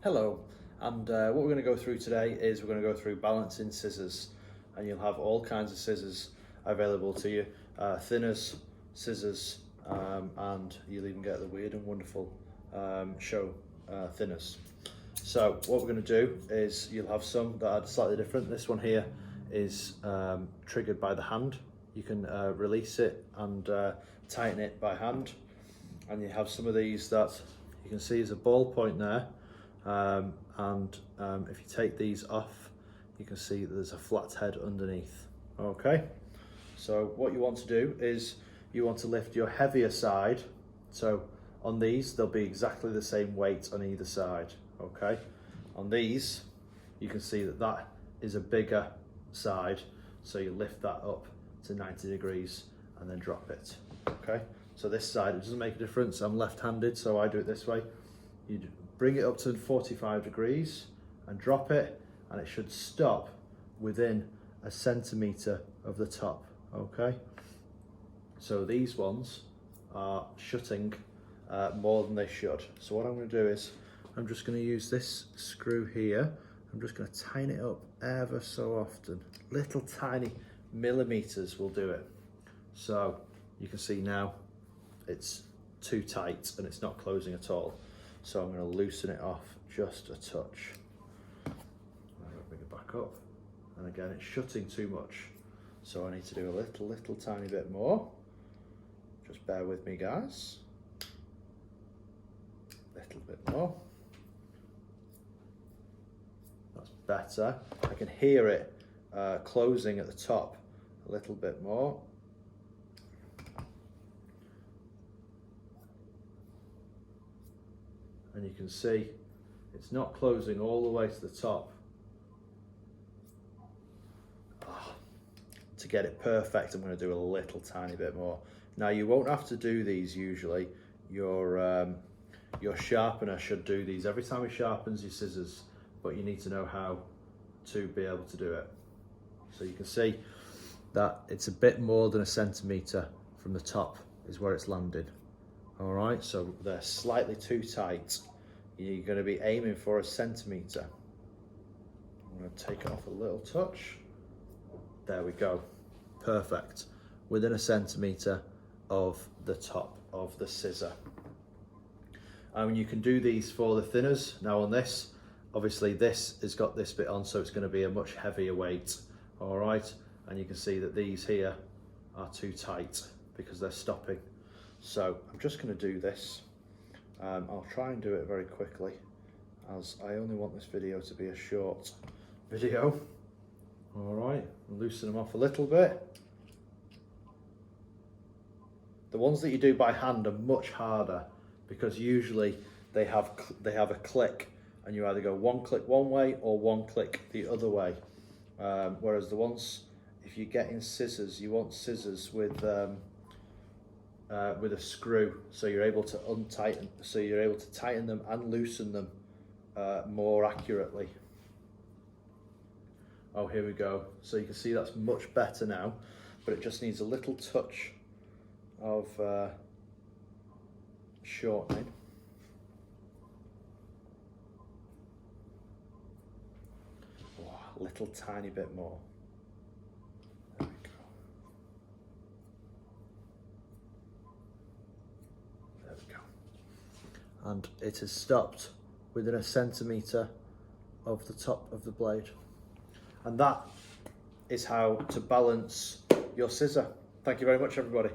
Hello, and what we're going to go through today is we're going to go through balancing scissors, and you'll have all kinds of scissors available to you, thinners, scissors, and you'll even get the weird and wonderful show thinners. So what we're going to do is you'll have some that are slightly different. This one here is triggered by the hand. You can release it and tighten it by hand, and you have some of these that you can see is a ball point there. If you take these off, you can see that there's a flat head underneath. Okay, so what you want to do is you want to lift your heavier side. So on these, they'll be exactly the same weight on either side. Okay, on these, you can see that that is a bigger side. So you lift that up to 90 degrees and then drop it. Okay, so this side, it doesn't make a difference. I'm left-handed, so I do it this way. You bring it up to 45 degrees and drop it, and it should stop within a centimetre of the top. Okay, so these ones are shutting more than they should. So what I'm going to do is I'm just going to use this screw here. I'm just going to tighten it up ever so often. Little tiny millimetres will do it. So you can see now it's too tight and it's not closing at all. So I'm going to loosen it off just a touch. I'm going to bring it back up. And again, it's shutting too much. So I need to do a little tiny bit more. Just bear with me, guys. A little bit more. That's better. I can hear it closing at the top. A little bit more. And you can see it's not closing all the way to the top. To get it perfect, I'm going to do a little tiny bit more. Now you won't have to do these usually. Your sharpener should do these every time he sharpens your scissors, but you need to know how to be able to do it. So you can see that it's a bit more than a centimetre from the top is where it's landed. All right, so they're slightly too tight. You're going to be aiming for a centimetre. I'm going to take it off a little touch. There we go. Perfect. Within a centimetre of the top of the scissor. And you can do these for the thinners. Now on this, obviously this has got this bit on, so it's going to be a much heavier weight. All right, and you can see that these here are too tight because they're stopping. So I'm just going to do this. I'll try and do it very quickly, as I only want this video to be a short video. All right, loosen them off a little bit. The ones that you do by hand are much harder because usually they have a click, and you either go one click one way or one click the other way. Whereas the ones, if you get in scissors, you want scissors with a screw, so you're able to untighten, so you're able to tighten them and loosen them more accurately. Oh, here we go. So you can see that's much better now, but it just needs a little touch of shortening. Oh, a little tiny bit more. There we go. There we go. And it has stopped within a centimetre of the top of the blade. And that is how to balance your scissor. Thank you very much, everybody.